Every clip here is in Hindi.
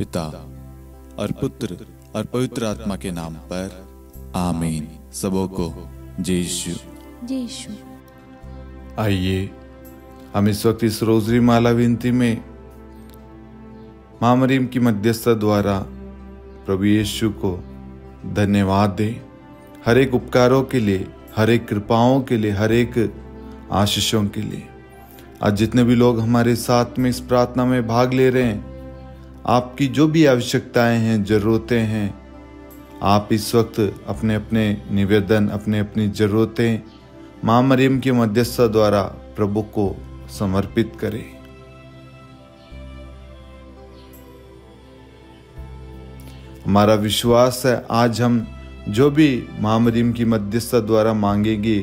पिता और पुत्र और पवित्र आत्मा के नाम पर आमीन। सबों को जय यीशु। जय यीशु। आइए हम इस वक्त इस रोजरी माला विनती में मां मरियम की मध्यस्थता द्वारा प्रभु यीशु को धन्यवाद दें, हर एक उपकारों के लिए, हर एक कृपाओं के लिए, हर एक आशीषों के लिए। आज जितने भी लोग हमारे साथ में इस प्रार्थना में भाग ले रहे हैं, आपकी जो भी आवश्यकताएं हैं, जरूरतें हैं, आप इस वक्त अपने अपने निवेदन, अपने अपनी जरूरतें मां मरियम की मध्यस्थता द्वारा प्रभु को समर्पित करें। हमारा विश्वास है आज हम जो भी मां मरियम की मध्यस्थता द्वारा मांगेंगे,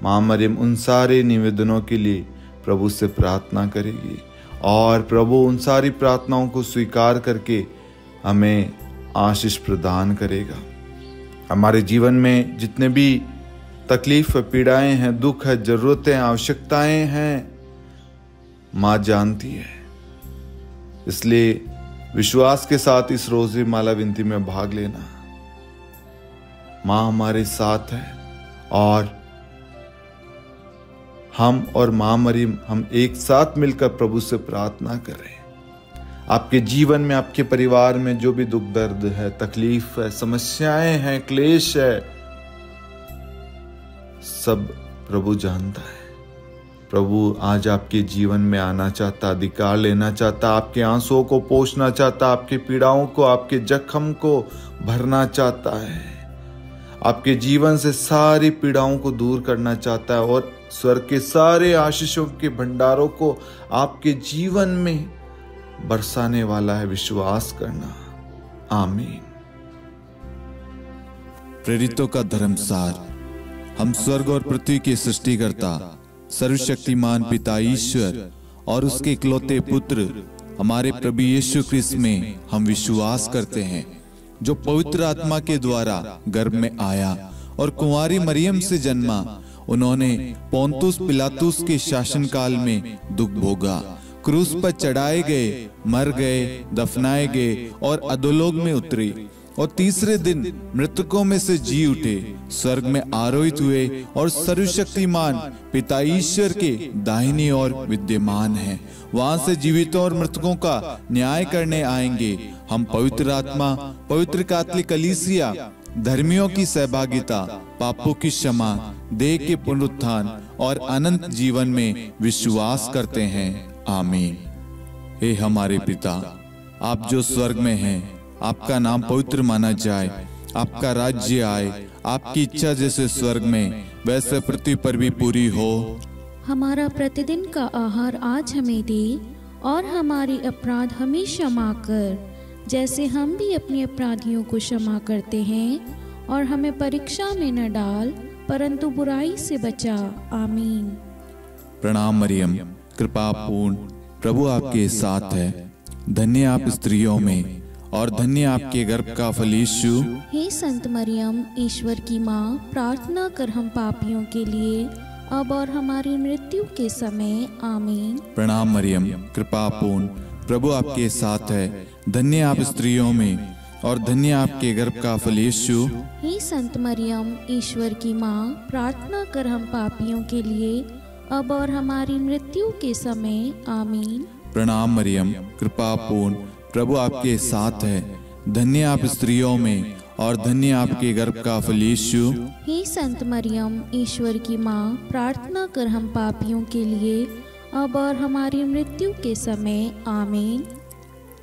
मां मरियम उन सारे निवेदनों के लिए प्रभु से प्रार्थना करेगी और प्रभु उन सारी प्रार्थनाओं को स्वीकार करके हमें आशीष प्रदान करेगा। हमारे जीवन में जितने भी तकलीफ, पीड़ाएं हैं, दुख है, जरूरतें, आवश्यकताएं हैं, मां जानती है। इसलिए विश्वास के साथ इस रोज़री माला विनती में भाग लेना। मां हमारे साथ है और हम और मां मरियम हम एक साथ मिलकर प्रभु से प्रार्थना करें। आपके जीवन में, आपके परिवार में जो भी दुख दर्द है, तकलीफ है, समस्याएं हैं, क्लेश है, सब प्रभु जानता है। प्रभु आज आपके जीवन में आना चाहता, अधिकार लेना चाहता, आपके आंसुओं को पोंछना चाहता, आपकी पीड़ाओं को, आपके जख्म को भरना चाहता है, आपके जीवन से सारी पीड़ाओं को दूर करना चाहता है और स्वर्ग के सारे आशीषों के भंडारों को आपके जीवन में बरसाने वाला है। विश्वास करना। आमीन। प्रेरितों का धर्मसार। हम स्वर्ग और पृथ्वी के सृष्टिकर्ता सर्वशक्तिमान पिता ईश्वर और उसके इकलौते पुत्र हमारे प्रभु यीशु क्रिस्त में हम विश्वास करते हैं, जो पवित्र आत्मा के द्वारा गर्भ में आया और कुंवारी मरियम से जन्मा। उन्होंने पोंतुस पिलातुस के शासनकाल में दुख भोगा, क्रूस पर चढ़ाए गए, मर गए, दफनाए गए और अधोलोक में उतरे और तीसरे दिन मृतकों में से जी उठे, स्वर्ग में आरोहित हुए और सर्वशक्तिमान पिता ईश्वर के दाहिनी ओर विद्यमान हैं। वहां से जीवितों और मृतकों का न्याय करने आएंगे। हम पवित्र आत्मा, पवित्र कैथोलिक कलीसिया, धर्मियों की सहभागिता, पापों की क्षमा, देह के पुनरुत्थान और अनंत जीवन में विश्वास करते हैं। आमीन। हे हमारे पिता, आप जो स्वर्ग में हैं, आपका नाम पवित्र माना जाए, आपका राज्य आए, आपकी इच्छा जैसे स्वर्ग में वैसे पृथ्वी पर भी पूरी हो। हमारा प्रतिदिन का आहार आज हमें दे और हमारे अपराध हमें क्षमा कर, जैसे हम भी अपने अपराधियों को क्षमा करते हैं, और हमें परीक्षा में न डाल परंतु बुराई से बचा। आमीन। प्रणाम मरियम, कृपा पूर्ण, प्रभु आपके साथ है। धन्य आप स्त्रियों में और धन्य आपके गर्भ का फल यीशु। हे संत मरियम, ईश्वर की माँ, प्रार्थना कर हम पापियों के लिए, अब और हमारी मृत्यु के समय। आमीन। प्रणाम मरियम, कृपा पूर्ण, प्रभु आपके साथ है। धन्य आप स्त्रियों में और धन्य आपके गर्भ का फल यीशु। हे संत मरियम, ईश्वर की माँ, प्रार्थना कर हम पापियों के लिए, अब और हमारी मृत्यु के समय। आमीन। प्रणाम मरियम, कृपा पूर्ण, प्रभु आपके साथ है। धन्य आप स्त्रियों में और धन्य आपके गर्भ का फल यीशु। हे संत मरियम, ईश्वर की माँ, प्रार्थना कर हम पापियों के लिए, अब और हमारी मृत्यु के समय। आमीन।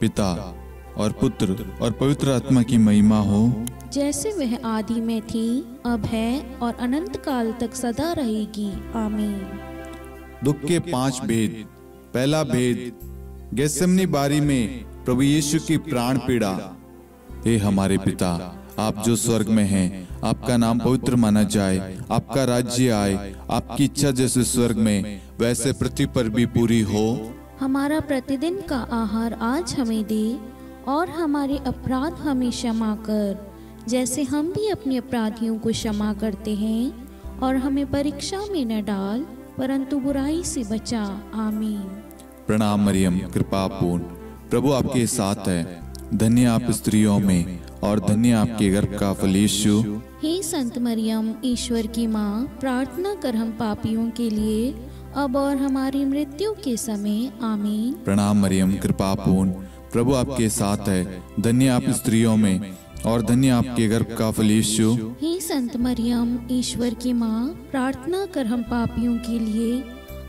पिता और पुत्र और पवित्र आत्मा की महिमा हो, जैसे वह आदि में थी, अब है और अनंत काल तक सदा रहेगी। आमीन। दुख के 5 भेद। पहला भेद, गेत्सेमनी बारी में प्रभु यीशु की प्राण पीड़ा। हे हमारे पिता, आप जो स्वर्ग में हैं, आपका नाम पवित्र माना जाए, आपका राज्य आए, आपकी इच्छा जैसे स्वर्ग में वैसे पृथ्वी पर भी पूरी हो। हमारा प्रतिदिन का आहार आज हमें दे और हमारे अपराध हमें क्षमा कर, जैसे हम भी अपने अपराधियों को क्षमा करते हैं, और हमें परीक्षा में न डाल परंतु बुराई से बचा। आमीन। प्रणाम मरियम, कृपा पूर्ण, प्रभु आपके साथ है। धन्य आप स्त्रियों में और धन्य आपके गर्भ का फल यीशु। हे संत मरियम, ईश्वर की माँ, प्रार्थना कर हम पापियों के लिए, अब और हमारी मृत्यु के समय। आमीन। प्रणाम मरियम, कृपा पूर्ण, प्रभु आपके साथ है। धन्य आप स्त्रियों में और धन्य आपके गर्भ का फल यीशु। हे संत मरियम, ईश्वर की माँ, प्रार्थना कर हम पापियों के लिए,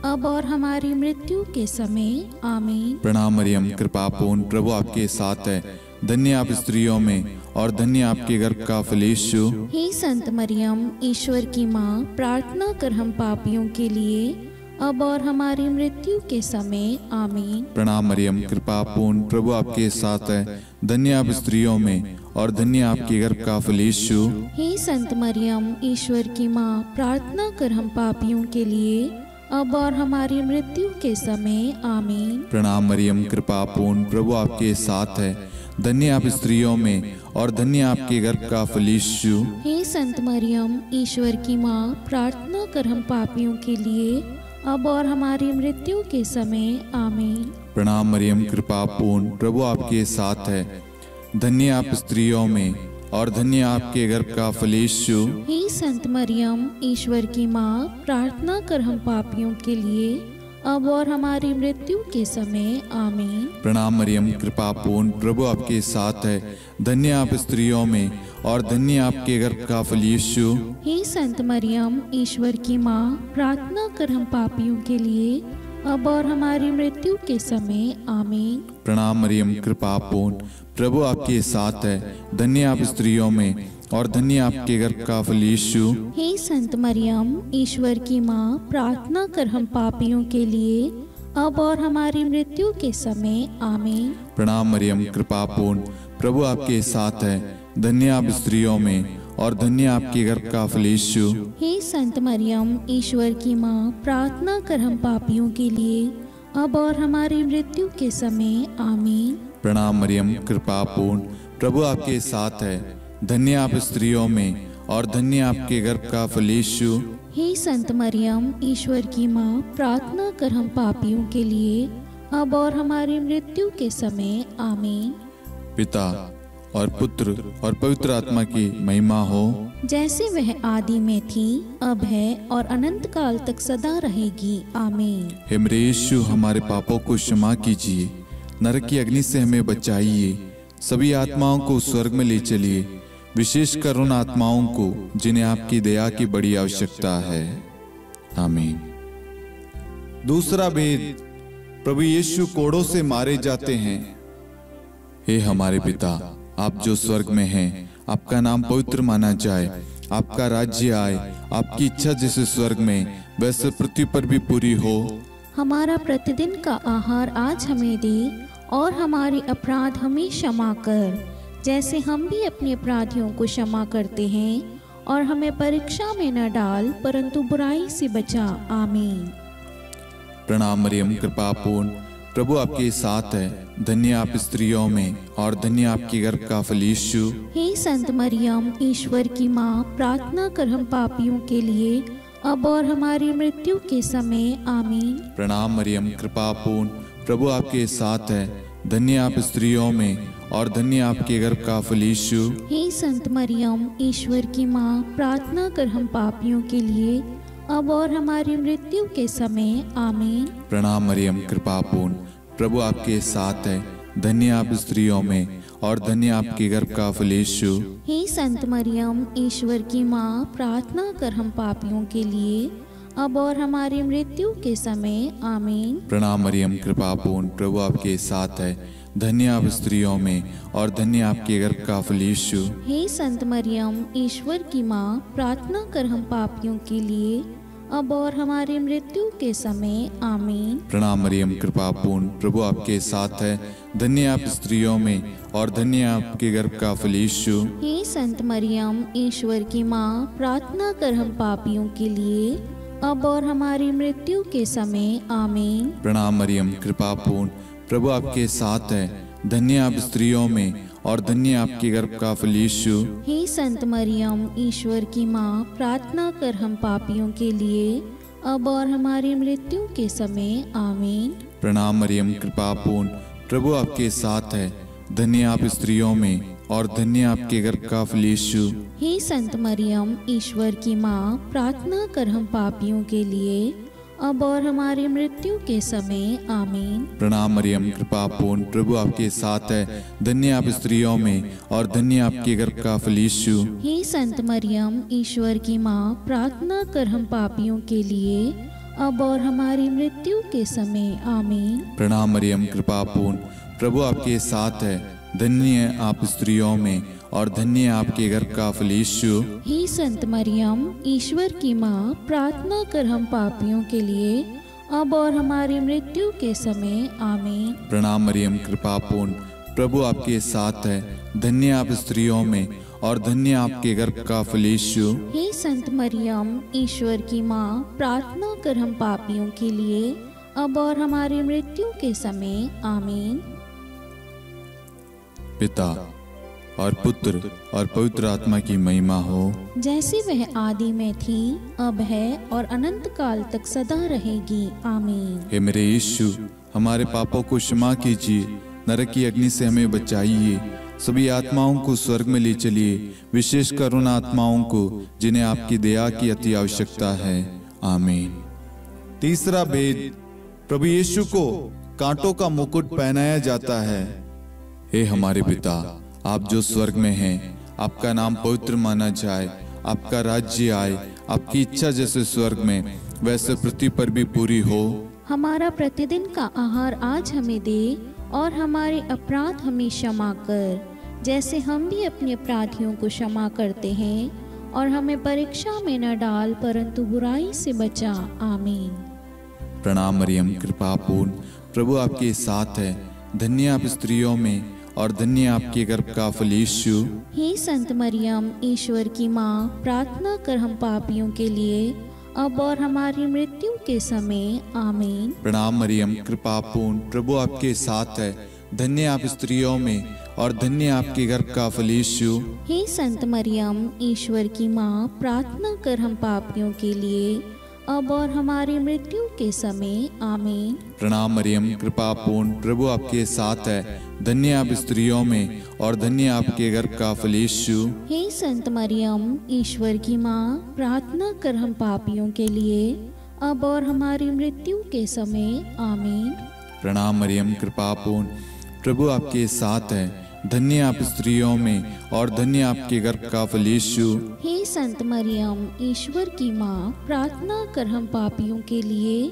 अब और हमारी मृत्यु के समय। आमीन। प्रणाम मरियम, कृपा पूर्ण, प्रभु आपके साथ है। धन्य आप स्त्रियों में और धन्य आपके गर्भ का फल यीशु। हे संत मरियम, ईश्वर की माँ, प्रार्थना कर हम पापियों के लिए, अब और हमारी मृत्यु के समय। आमीन। प्रणाम मरियम, कृपा पूर्ण, प्रभु आपके साथ है। धन्य आप स्त्रियों में और धन्य आपके गर्भ का फल यीशु। हे संत मरियम, ईश्वर की माँ, प्रार्थना कर हम पापियों के लिए, अब और हमारी मृत्यु के समय। आमीन। प्रणाम मरियम, कृपा पूर्ण, प्रभु आपके साथ है। धन्य आप स्त्रियों में और धन्य आपके गर्भ का फल यीशु। हे संत मरियम, ईश्वर की माँ, प्रार्थना कर हम पापियों के लिए, अब और हमारी मृत्यु के समय। आमीन। प्रणाम मरियम, कृपा पूर्ण, प्रभु आपके साथ है। धन्य आप स्त्रियों में और धन्य आपके गर्भ का फल यीशु। हे संत मरियम, ईश्वर की माँ, प्रार्थना कर हम पापियों के लिए, अब और हमारी मृत्यु के समय। आमीन। प्रणाम मरियम, कृपा पूर्ण, प्रभु आपके साथ है। धन्य आप स्त्रियों में और धन्य आपके गर्भ का फल यीशु। हे संत मरियम, ईश्वर की माँ, प्रार्थना कर हम पापियों के लिए, अब और हमारी मृत्यु के समय। आमीन। प्रणाम मरियम, कृपा पूर्ण, प्रभु आपके साथ है। धन्य आप स्त्रियों में और धन्य आपके गर्भ का फल यीशु। हे संत मरियम, ईश्वर की माँ, प्रार्थना कर हम पापियों के लिए, अब और हमारी मृत्यु के समय। आमीन। प्रणाम मरियम, कृपा पूर्ण, प्रभु आपके साथ है। धन्य आप स्त्रियों में और धन्य आपके गर्भ का फल यीशु। हे संत मरियम, ईश्वर की माँ, प्रार्थना कर हम पापियों के लिए, अब और हमारी मृत्यु के समय। आमीन। प्रणाम मरियम, कृपा पूर्ण, प्रभु आपके साथ है। धन्य आप स्त्रियों में और धन्य आपके गर्भ का फल यीशु। हे संत मरियम, ईश्वर की माँ, प्रार्थना कर हम पापियों के लिए, अब और हमारी मृत्यु के समय। आमीन। पिता और पुत्र और पवित्र आत्मा की महिमा हो, जैसे वह आदि में थी, अब है और अनंत काल तक सदा रहेगी। आमीन। हे मेरे यीशु, हमारे पापों को क्षमा कीजिए, नरक की अग्नि से हमें बचाइए, सभी आत्माओं को स्वर्ग में ले चलिए, विशेषकर उन आत्माओं को जिन्हें आपकी दया की बड़ी आवश्यकता है। आमीन। दूसरा भेद, प्रभु यीशु कोड़ों से मारे जाते हैं। हे हमारे पिता, आप जो स्वर्ग में हैं, आपका नाम पवित्र माना जाए, आपका राज्य आए, आपकी इच्छा जैसे स्वर्ग में वैसे पृथ्वी पर भी पूरी हो। हमारा प्रतिदिन का आहार आज हमें दे, और हमारे अपराध हमें क्षमा कर, जैसे हम भी अपने अपराधियों को क्षमा करते हैं, और हमें परीक्षा में न डाल, परंतु बुराई से बचा। आमीन। प्रणाम मरियम, कृपा पूर्ण, प्रभु आपके साथ है। धन्य आप स्त्रियों में और धन्य आपके गर्भ का फल यीशु। हे संत मरियम, ईश्वर की माँ, प्रार्थना कर हम पापियों के लिए, अब और हमारी मृत्यु के समय। आमीन। प्रणाम मरियम, कृपा पूर्ण, प्रभु आपके साथ है। धन्य आप स्त्रियों में और धन्य आपके गर्भ का फल यीशु। हे संत मरियम, ईश्वर की माँ, प्रार्थना कर हम पापियों के लिए, अब और हमारी मृत्यु के समय। आमीन। प्रणाम मरियम, कृपा पूर्ण, प्रभु आपके साथ है। धन्य आप स्त्रियों में और धन्य आपके गर्भ का फल यीशु। हे संत मरियम, ईश्वर की माँ, प्रार्थना कर हम पापियों के लिए, अब और हमारी मृत्यु के समय। आमीन। प्रणाम मरियम, कृपा पूर्ण, प्रभु आपके साथ है। धन्य आप स्त्रियों में और धन्य आपके गर्भ का फल यीशु। हे संत मरियम, ईश्वर की माँ, प्रार्थना कर हम पापियों के लिए, अब और हमारी मृत्यु के समय। आमीन। प्रणाम मरियम, कृपा पूर्ण, प्रभु आपके साथ है। धन्य आप स्त्रियों में और धन्य आपके गर्भ का फल यीशु। हे संत मरियम, ईश्वर की माँ, प्रार्थना कर हम पापियों के लिए, अब और हमारी मृत्यु के समय। आमीन। प्रणाम मरियम, कृपा पूर्ण, प्रभु आपके साथ है। धन्य आप स्त्रियों में और धन्य आपके गर्भ का फल यीशु। हे संत मरियम, ईश्वर की माँ, प्रार्थना कर हम पापियों के लिए, अब और हमारी मृत्यु के समय। आमीन। प्रणाम मरियम, कृपा पूर्ण, प्रभु आपके साथ है। धन्य आप स्त्रियों में और धन्य आपके गर्भ का फल यीशु। हे संत मरियम, ईश्वर की माँ, प्रार्थना कर हम पापियों के लिए, अब और हमारी मृत्यु के समय। आमीन। प्रणाम मरियम, कृपा पूर्ण, प्रभु आपके साथ है। धन्य आप स्त्रियों में और धन्य आपके गर्भ का फल यीशु। हे संत मरियम, ईश्वर की माँ, प्रार्थना कर हम पापियों के लिए, अब और हमारी मृत्यु के समय। आमीन। प्रणाम मरियम, कृपा पूर्ण, प्रभु आपके साथ है। धन्य आप स्त्रियों में और धन्य आपके गर्भ का फल यीशु। हे संत मरियम, ईश्वर की माँ, प्रार्थना कर हम पापियों के लिए, अब और हमारी मृत्यु के समय। आमीन। प्रणाम मरियम, कृपा पूर्ण, प्रभु आपके साथ है। धन्य आप स्त्रियों में और धन्य आपके गर्भ का फल यीशु। हे संत मरियम, ईश्वर की माँ, प्रार्थना कर हम पापियों के लिए, अब और हमारी मृत्यु के समय। आमीन। पिता और पुत्र और पवित्र आत्मा की महिमा हो, जैसे वह आदि में थी, अब है और अनंत काल तक सदा रहेगी। आमीन। हे मेरे यीशु, हमारे पापों को क्षमा कीजिए, नरक की अग्नि से हमें बचाइए, सभी आत्माओं को स्वर्ग में ले चलिए, विशेषकर उन आत्माओं को जिन्हें आपकी दया की अति आवश्यकता है। आमीन। तीसरा भेद, प्रभु यीशु को कांटों का मुकुट पहनाया जाता है। हे हमारे पिता, आप जो स्वर्ग में हैं, आपका नाम पवित्र माना जाए, आपका राज्य आए, आपकी इच्छा जैसे स्वर्ग में वैसे पृथ्वी पर भी पूरी हो। हमारा प्रतिदिन का आहार आज हमें दे, और हमारे अपराध हमें क्षमा कर, जैसे हम भी अपने अपराधियों को क्षमा करते हैं, और हमें परीक्षा में न डाल, परंतु बुराई से बचा। आमीन। प्रणाम मरियम, कृपा पूर्ण, प्रभु आपके साथ है। धन्य आप स्त्रियों में और धन्य आपके गर्भ का फल यीशु। हे संत मरियम, ईश्वर की माँ, प्रार्थना कर हम पापियों के लिए, अब और हमारी मृत्यु के समय। आमीन। प्रणाम मरियम, कृपा पूर्ण, प्रभु आपके साथ है। धन्य आप स्त्रियों में और धन्य आपके गर्भ का फल यीशु। हे संत मरियम, ईश्वर की माँ, प्रार्थना कर हम पापियों के लिए, अब और हमारी मृत्यु के समय। आमीन। प्रणाम मरियम, कृपा पूर्ण, प्रभु आपके साथ है। धन्य आप स्त्रियों में और धन्य आपके गर्भ का फल यीशु। हे संत मरियम, ईश्वर की माँ, प्रार्थना कर हम पापियों के लिए, अब और हमारी मृत्यु के समय। आमीन। प्रणाम मरियम, कृपा पूर्ण, प्रभु आपके साथ है। धन्य आप स्त्रियों में और धन्य आपके गर्भ का फल यीशु। हे संत मरियम, ईश्वर की माँ, प्रार्थना कर हम पापियों के लिए,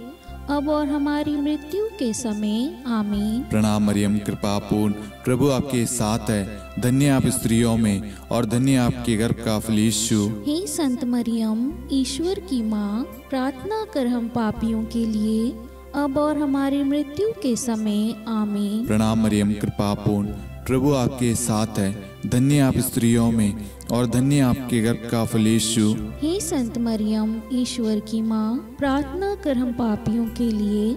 अब और हमारी मृत्यु के समय। आमीन। प्रणाम मरियम, कृपा पूर्ण, प्रभु आपके साथ है। धन्य आप स्त्रियों में और धन्य आपके गर्भ का फल यीशु। हे संत मरियम, ईश्वर की माँ, प्रार्थना कर हम पापियों के लिए, अब और हमारी मृत्यु के समय। आमीन। प्रणाम मरियम, कृपा पूर्ण, प्रभु आपके साथ है। धन्य आप स्त्रियों में और धन्य आपके गर्भ का फल यीशु। हे संत मरियम, ईश्वर की माँ, प्रार्थना कर हम पापियों के लिए,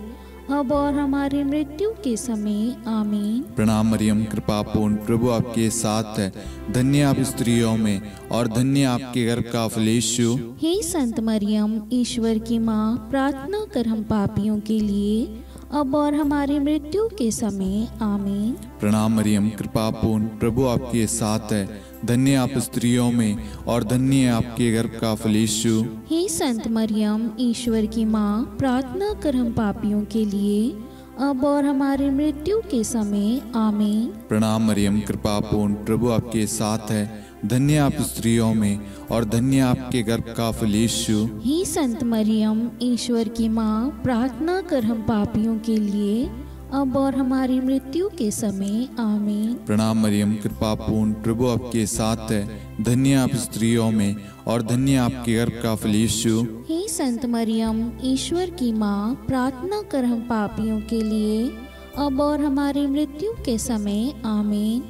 अब और हमारी मृत्यु के समय। आमीन। प्रणाम मरियम, कृपा पूर्ण, प्रभु आपके साथ है। धन्य आप स्त्रियों में और धन्य आपके गर्भ का फल यीशु। हे संत मरियम, ईश्वर की माँ, प्रार्थना कर हम पापियों के लिए, अब और हमारी मृत्यु के समय। आमीन। प्रणाम मरियम, कृपा पूर्ण, प्रभु आपके साथ है। धन्य आप स्त्रियों में और धन्य आपके गर्भ का फल यीशु। हे संत मरियम, ईश्वर की माँ, प्रार्थना कर हम पापियों के लिए, अब और हमारी मृत्यु के समय। आमीन। प्रणाम मरियम, कृपा पूर्ण, प्रभु आपके साथ है। धन्य आप स्त्रियों में और धन्य आपके गर्भ का फल यीशु। हे संत मरियम, ईश्वर की माँ, प्रार्थना कर हम पापियों के लिए, अब और हमारी मृत्यु के समय। आमीन। प्रणाम मरियम, कृपा पूर्ण, प्रभु आपके साथ है। धन्य आप स्त्रियों में और धन्य आपके गर्भ का फल यीशु। हे संत मरियम, ईश्वर की माँ, प्रार्थना कर हम पापियों के लिए, अब और हमारी मृत्यु के समय। आमीन।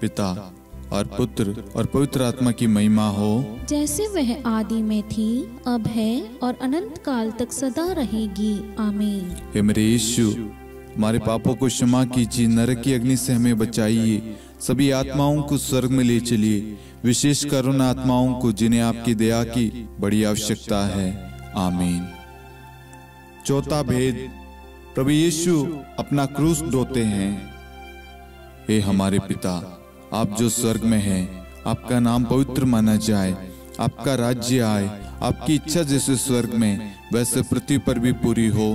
पिता और पुत्र और पवित्र आत्मा की महिमा हो, जैसे वह आदि में थी, अब है और अनंत काल तक सदा रहेगी। आमीन। हे मेरे यीशु, हमारे पापों को क्षमा कीजिए, नरक की अग्नि से हमें बचाइए, सभी आत्माओं को स्वर्ग में ले चलिए, विशेषकर उन आत्माओं को जिन्हें आपकी दया की बड़ी आवश्यकता है। आमीन। चौथा भेद, प्रभु यीशु अपना क्रूस ढोते हैं। हे हमारे पिता, आप जो स्वर्ग में हैं, आपका नाम पवित्र माना जाए, आपका राज्य आए, आपकी इच्छा जैसे स्वर्ग में वैसे पृथ्वी पर भी पूरी हो।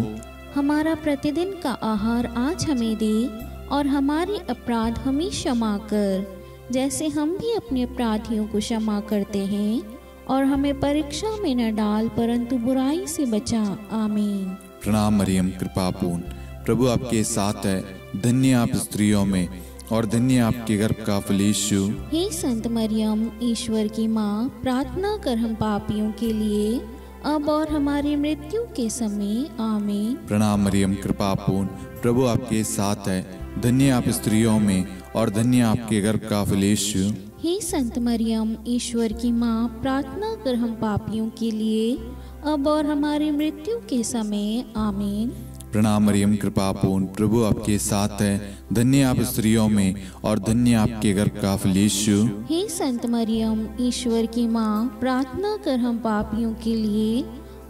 हमारा प्रतिदिन का आहार आज हमें दे, और हमारे अपराध हमें क्षमा कर, जैसे हम भी अपने अपराधियों को क्षमा करते हैं, और हमें परीक्षा में न डाल परंतु बुराई से बचा। आमीन। प्रणाम मरियम, कृपा पूर्ण, प्रभु आपके साथ है, धन्य आप स्त्रियों में और धन्य आपके गर्भ का फल यीशु। हे संत मरियम, ईश्वर की माँ, प्रार्थना कर हम पापियों के लिए, अब और हमारी मृत्यु के समय। आमीन। प्रणाम मरियम, कृपा पूर्ण, प्रभु आपके साथ है, धन्य आप स्त्रियों में और धन्य आपके गर्भ का फल यीशु। हे संत मरियम, ईश्वर की माँ, प्रार्थना कर हम पापियों के लिए, अब और हमारी मृत्यु के समय। आमीन। प्रणाम मरियम, कृपा पूर्ण, प्रभु आपके साथ है, धन्य आप स्त्रियों में और धन्य आपके गर्भ का फल यीशु। हे संत मरियम, ईश्वर की माँ, प्रार्थना कर हम पापियों के लिए,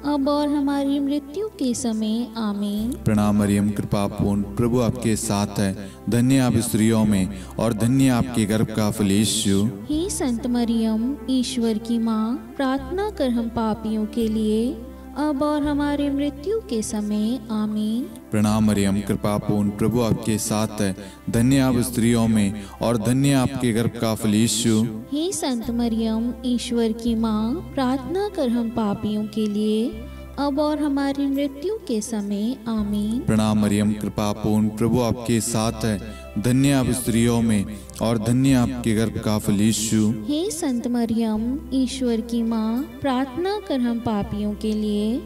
अब और हमारी मृत्यु के समय। आमीन। प्रणाम मरियम, कृपा पूर्ण, प्रभु आपके साथ है, धन्य आप स्त्रियों में और धन्य आपके गर्भ का फल यीशु। हे संत मरियम, ईश्वर की माँ, प्रार्थना कर हम पापियों के लिए, अब और हमारी मृत्यु के समय। आमीन। प्रणाम मरियम, कृपा पूर्ण, प्रभु आपके साथ है, धन्य आप स्त्रियों में और धन्य आपके गर्भ का फल यीशु। हे संत मरियम, ईश्वर की माँ, प्रार्थना कर हम पापियों के लिए, अब और हमारी मृत्यु के समय। आमीन। प्रणाम मरियम, कृपा पूर्ण, प्रभु आपके साथ है, धन्य आप स्त्रियों में और धन्य आपके गर्भ का फल यीशु। हे संत मरियम, ईश्वर की माँ, प्रार्थना कर हम पापियों के लिए,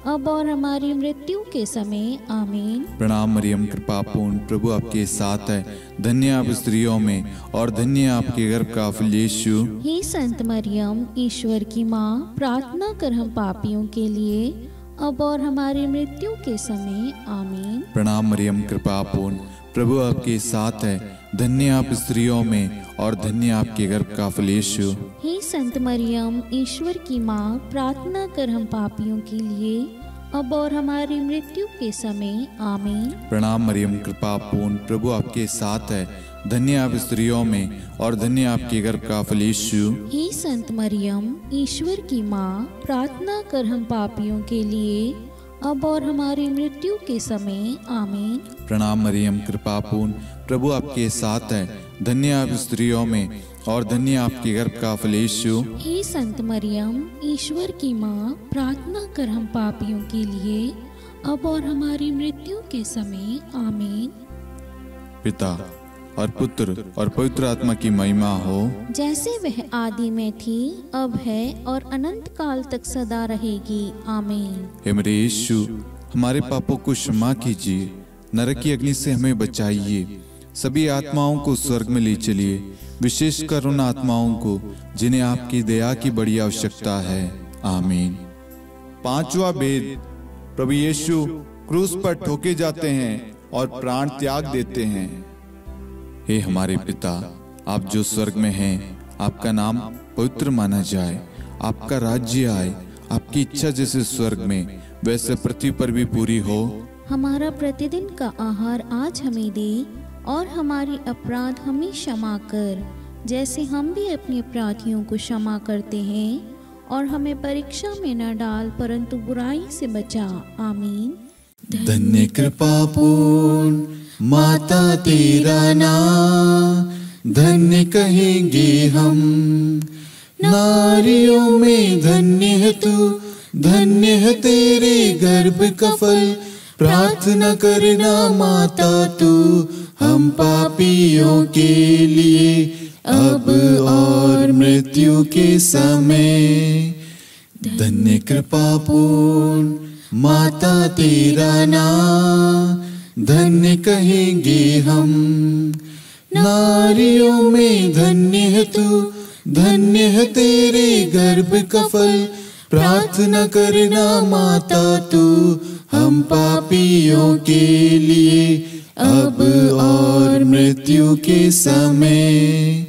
अब और हमारी मृत्यु के समय। आमीन। प्रणाम मरियम, कृपा पूर्ण, प्रभु आपके साथ है, धन्य आप स्त्रियों में और धन्य आपके गर्भ का फल यीशु। हे संत मरियम, ईश्वर की माँ, प्रार्थना कर हम पापियों के लिए, अब और हमारी मृत्यु के समय। आमीन। प्रणाम मरियम, कृपा पूर्ण, प्रभु आपके साथ है, धन्य आप स्त्रियों में और धन्य आपके गर्भ का फल यीशु। हे संत मरियम, ईश्वर की माँ, प्रार्थना कर हम पापियों के लिए, अब और हमारी मृत्यु के समय। आमीन। प्रणाम मरियम, कृपा पूर्ण, प्रभु आपके साथ है, धन्य आप स्त्रियों में और धन्य आपके गर्भ का फल यीशु। हे संत मरियम, ईश्वर की माँ, प्रार्थना कर हम पापियों के लिए, अब और हमारी मृत्यु के समय। आमीन। प्रणाम मरियम, कृपा पूर्ण, प्रभु आपके साथ है, धन्य आप स्त्रियों में और धन्य आपके गर्भ का फल यीशु। हे संत मरियम, ईश्वर की माँ, प्रार्थना कर हम पापियों के लिए, अब और हमारी मृत्यु के समय। आमीन। पिता और पुत्र और पवित्र आत्मा की महिमा हो, जैसे वह आदि में थी, अब है और अनंत काल तक सदा रहेगी। आमीन। हे मेरे यीशु, हमारे पापों को क्षमा कीजिए, नरक की अग्नि से हमें बचाइए, सभी आत्माओं को स्वर्ग में ले चलिए, विशेषकर उन आत्माओं को जिन्हें आपकी दया की बड़ी आवश्यकता है। आमीन। पांचवा भेद, प्रभु यीशु क्रूस पर ठोके जाते हैं और प्राण त्याग देते हैं। हे हमारे पिता, आप जो स्वर्ग में हैं, आपका नाम पवित्र माना जाए, आपका राज्य आए, आपकी इच्छा जैसे स्वर्ग में वैसे पृथ्वी पर भी पूरी हो। हमारा प्रतिदिन का आहार आज हमें दे, और हमारे अपराध हमें क्षमा कर, जैसे हम भी अपने अपराधियों को क्षमा करते हैं, और हमें परीक्षा में न डाल परंतु बुराई से बचा। आमीन। धन्य कृपा पूर्ण माता तेरा नाम, धन्य कहेंगे हम, नारियों में धन्य है तू, धन्य है तेरे गर्भ का फल। प्रार्थना करना माता तू हम पापियों के लिए, अब और मृत्यु के समय। धन्य कृपा पूर्ण माता तेरा नाम, धन्य कहेंगे हम, नारियों में धन्य है तू, धन्य है तेरे गर्भ का फल। प्रार्थना करना माता तू हम पापियों के लिए, अब और मृत्यु के समय।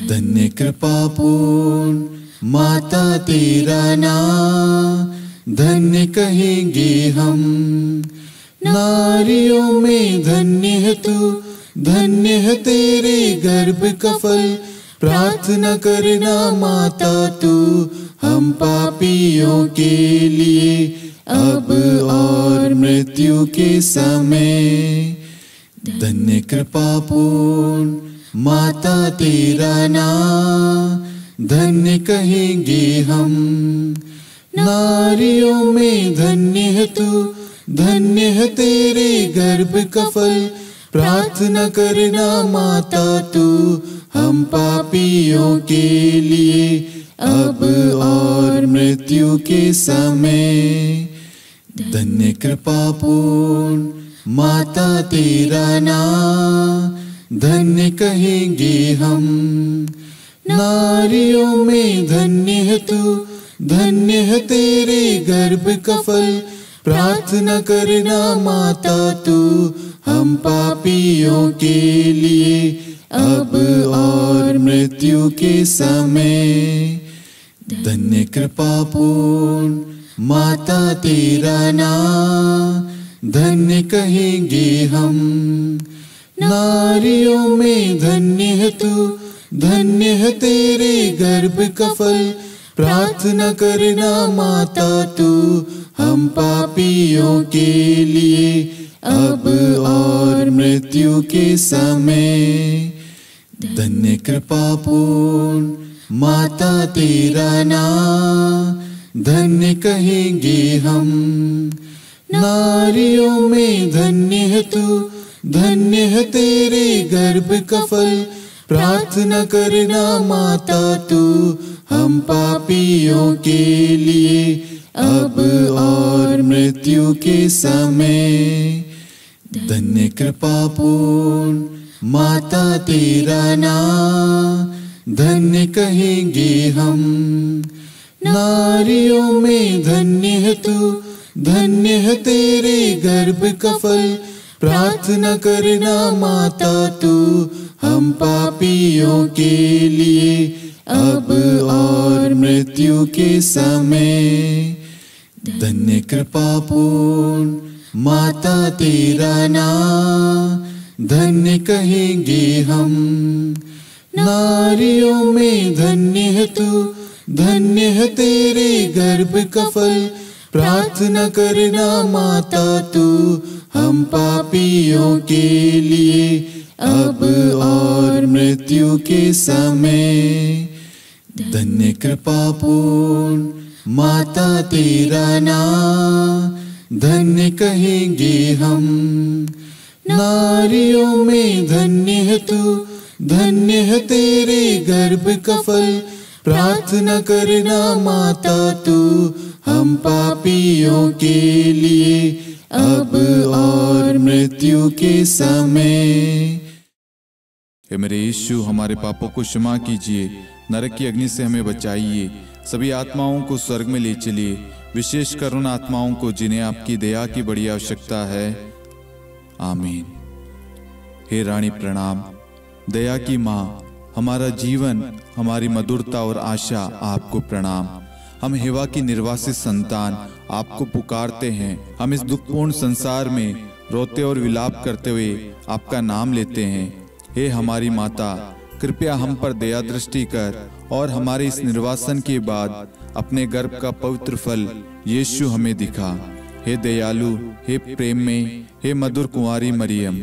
धन्य कृपा पूर्ण माता तेरा नाम, धन्य कहेंगे हम, नारियों में धन्य है तू, धन्य है तेरे गर्भ का फल। प्रार्थना करना माता तू हम पापियों के लिए, अब और मृत्यु के समय। धन्य कृपा पूर्ण माता तेरा नाम, धन्य कहेंगे हम। नारियों में धन्य है तू, धन्य है तेरे गर्भ का फल। प्रार्थना करना माता तू हम पापियों के लिए, अब और मृत्यु के समय। धन्य कृपा पूर्ण माता तेरा नाम, धन्य कहेंगे हम। नारियों में धन्य है तू, धन्य है तेरे गर्भ का फल। प्रार्थना करना माता तू हम पापियों के लिए, अब और मृत्यु के समय। धन्य कृपा पूर्ण माता तेरा नाम, धन्य कहेंगे हम। नारियों में धन्य है तू, धन्य है तेरे गर्भ का फल। प्रार्थना करना माता तू हम पापियों के लिए, अब और मृत्यु के समय। धन्य कृपा पूर्ण माता तेरा नाम, धन्य कहेंगे हम। नारियों में धन्य है तू, धन्य है तेरे गर्भ का फल। प्रार्थना करना माता तू हम पापियों के लिए, अब और मृत्यु के समय। धन्य कृपा पूर्ण माता तेरा नाम, धन्य कहेंगे हम। नारियों में धन्य है तू, धन्य है तेरे गर्भ का फल। प्रार्थना करना माता तू हम पापियों के लिए, अब और मृत्यु के समय। धन्य कृपा पूर्ण माता तेरा नाम, धन्य कहेंगे हम। नारियों में धन्य है तू, धन्य है तेरे गर्भ का फल। प्रार्थना करना माता तू हम पापियों के लिए, अब और मृत्यु के समय। धन्य कृपा पूर्ण माता तेरा नाम, धन्य कहेंगे हम। नारियों में धन्य है तू, धन्य है तेरे गर्भ का फल। प्रार्थना करना माता तू हम पापियों के लिए, अब और मृत्यु के समय। हे मेरे यीशु, हमारे पापों को क्षमा कीजिए, नरक की अग्नि से हमें बचाइए, सभी आत्माओं को स्वर्ग में ले चलिए, विशेषकर उन आत्माओं को जिन्हें आपकी दया की बड़ी आवश्यकता है। आमीन। हे रानी प्रणाम, दया की माँ, हमारा जीवन, हमारी मधुरता और आशा आपको प्रणाम। हम हेवा की निर्वासित संतान आपको पुकारते हैं। हम इस दुखपूर्ण संसार में रोते और विलाप करते हुए आपका नाम लेते हैं। हे हमारी माता, कृपया हम पर दया दृष्टि कर और हमारे इस निर्वासन के बाद अपने गर्भ का पवित्र फल यीशु हमें दिखा। हे दयालु, हे प्रेम में, हे मधुर कुंवारी मरियम,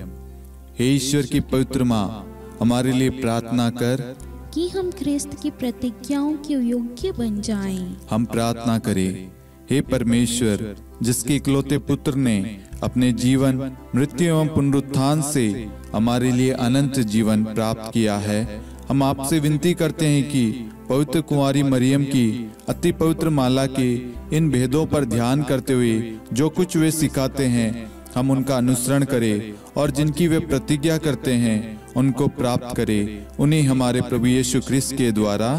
हे ईश्वर की पवित्र माँ, हमारे लिए प्रार्थना कर कि हम ख्रिस्त की प्रतिज्ञाओं के योग्य बन जाएं। हम प्रार्थना करें। हे परमेश्वर, जिसके इकलौते पुत्र ने अपने जीवन, मृत्यु एवं पुनरुत्थान से हमारे लिए अनंत जीवन प्राप्त किया है, हम आपसे विनती करते हैं कि पवित्र कुंवारी मरियम की अति पवित्र माला के इन भेदों पर ध्यान करते हुए जो कुछ वे सिखाते हैं, हम उनका अनुसरण करें और जिनकी वे प्रतिज्ञा करते हैं उनको प्राप्त करें। उन्हीं हमारे प्रभु यीशु ख्रिस्त के द्वारा।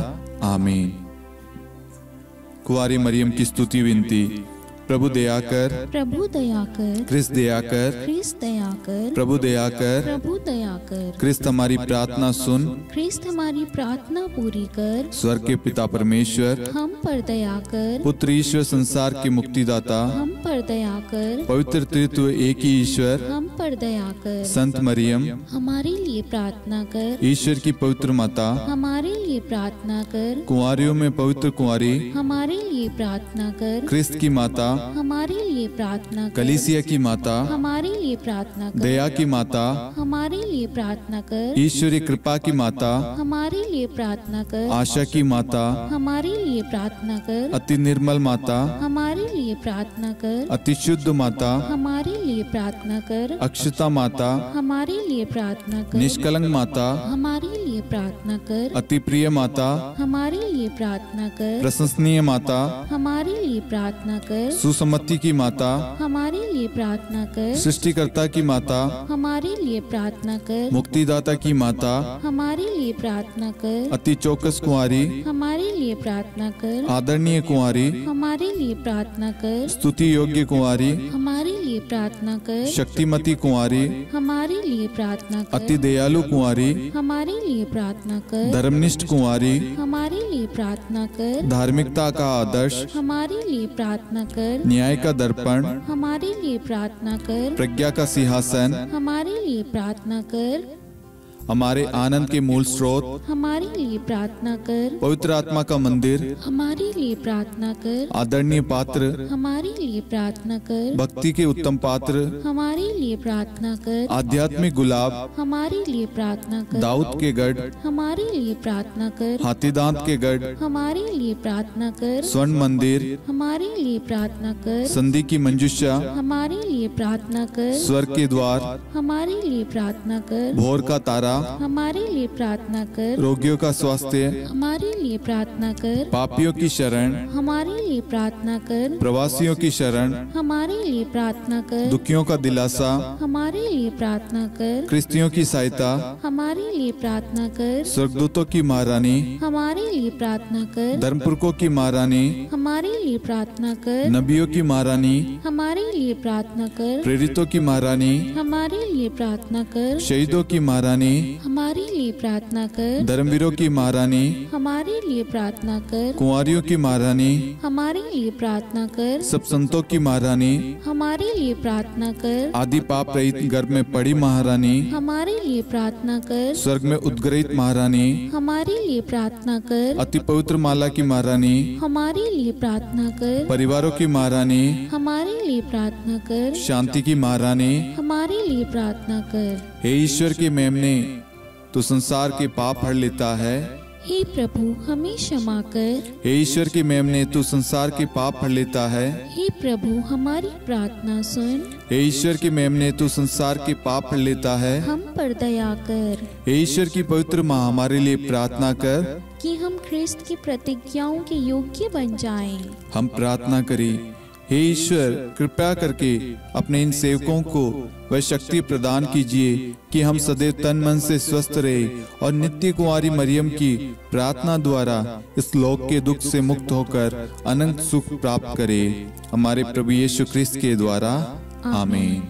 आमीन। कुंवारी मरियम की स्तुति विनती। प्रभु दया कर, प्रभु दया कर, क्रिस्त दया कर, क्रिस्त दया कर, प्रभु दया कर, प्रभु दया कर, क्रिस्त हमारी प्रार्थना सुन, क्रिस्त हमारी प्रार्थना पूरी कर, स्वर्ग के पिता परमेश्वर, हम पर दया कर, पुत्र ईश्वर संसार के मुक्तिदाता, हम पर दया कर, पवित्र त्रित्व एक ही ईश्वर, हम पर दया कर, संत मरियम, हमारे लिए प्रार्थना कर, ईश्वर की पवित्र माता, हमारे लिए प्रार्थना कर, कुंवारियों में पवित्र कुंवारी, हमारे लिए प्रार्थना कर, क्रिस्त की माता, हमारे लिए प्रार्थना कर, कलीसिया की माता, हमारे लिए प्रार्थना कर, दया की माता, हमारे लिए प्रार्थना कर, ईश्वरीय कृपा की माता, हमारे लिए प्रार्थना कर, आशा की माता, हमारे लिए प्रार्थना कर, अति निर्मल माता, हमारे लिए प्रार्थना कर, अति शुद्ध माता, हमारे लिए प्रार्थना कर, अक्षता माता, हमारे लिए प्रार्थना कर, निष्कलंक माता, हमारे लिए प्रार्थना कर, अति प्रिय माता, हमारे लिए प्रार्थना कर, प्रशंसनीय माता, हमारे लिए प्रार्थना कर, सुसम्मति की माता, हमारे लिए प्रार्थना कर, सृष्टिकर्ता की माता, हमारे लिए प्रार्थना कर, मुक्तिदाता की माता, हमारे लिए प्रार्थना कर, अति चौकस कुंवारी, हमारे लिए प्रार्थना कर, आदरणीय कुंवारी, हमारे लिए प्रार्थना कर, स्तुति योग्य कुंवारी, हमारे लिए प्रार्थना कर, शक्तिमती कुंवारी, हमारे लिए प्रार्थना कर, अति दयालु कुंवारी, हमारे लिए प्रार्थना कर, धर्मनिष्ठ कुंवारी, हमारे लिए प्रार्थना कर, धार्मिकता का आदर्श, हमारे लिए प्रार्थना कर, न्याय का दर्पण, हमारे लिए प्रार्थना कर, प्रज्ञा का सिंहासन, हमारे लिए प्रार्थना कर, हमारे आनंद के मूल स्रोत, हमारे लिए प्रार्थना कर, पवित्र आत्मा का मंदिर, हमारे लिए प्रार्थना कर, आदरणीय पात्र, हमारे लिए प्रार्थना कर, भक्ति के उत्तम पात्र, हमारे लिए प्रार्थना कर, आध्यात्मिक गुलाब, हमारे लिए प्रार्थना कर, दाऊद के गढ़, हमारे लिए प्रार्थना कर, हाथीदांत के गढ़, हमारे लिए प्रार्थना कर, स्वर्ण मंदिर, हमारे लिए प्रार्थना कर, संधि की मंजुषा, हमारे लिए प्रार्थना कर, स्वर्ग के द्वार, हमारे लिए प्रार्थना कर, भोर का तारा, हमारे लिए प्रार्थना कर, रोगियों का स्वास्थ्य, हमारे लिए प्रार्थना कर, पापियों की शरण, हमारे लिए प्रार्थना कर, प्रवासियों की शरण, हमारे लिए प्रार्थना कर, दुखियों का दिलासा, हमारे लिए प्रार्थना कर, क्रिस्तियों की सहायता, हमारे लिए प्रार्थना कर, स्वर्गदूतों की महारानी, हमारे लिए प्रार्थना कर, धर्मपुरखों की महारानी, हमारे लिए प्रार्थना कर, नबियों की महारानी, हमारे लिए प्रार्थना कर, प्रेरितों की महारानी, हमारे लिए प्रार्थना कर, शहीदों की महारानी, हमारे लिए प्रार्थना कर, धर्मवीरों की महारानी, हमारे लिए प्रार्थना कर, कुंवारियों की महारानी, हमारे लिए प्रार्थना कर, सब संतों की महारानी, हमारे लिए प्रार्थना कर, आदि पाप रहित गर्भ में पड़ी महारानी, हमारे लिए प्रार्थना कर, स्वर्ग में उद्ग्रहित महारानी, हमारे लिए प्रार्थना कर, अति पवित्र माला की महारानी, हमारे लिए प्रार्थना कर, परिवारों की महारानी, हमारे लिए प्रार्थना कर, शांति की महारानी, हमारे लिए प्रार्थना कर। हे ईश्वर के मेमने, तू संसार के पाप हर लेता है। हे प्रभु हमें क्षमा कर। हे ईश्वर के मेमने, तू संसार के पाप हर लेता है। हे प्रभु हमारी प्रार्थना सुन। हे ईश्वर के मेमने, तू संसार के पाप हर लेता है। हम पर दया कर हे ईश्वर की पवित्र माँ, हमारे लिए प्रार्थना कर कि हम ख्रिस्त की प्रतिज्ञाओं के योग्य बन जाएं। हम प्रार्थना करें। हे ईश्वर, कृपया करके अपने इन सेवकों को वह शक्ति प्रदान कीजिए कि हम सदैव तन मन से स्वस्थ रहे और नित्य कुंवारी मरियम की प्रार्थना द्वारा इस लोक के दुख से मुक्त होकर अनंत सुख प्राप्त करें। हमारे प्रभु यीशु ख्रिस्त के द्वारा, आमीन।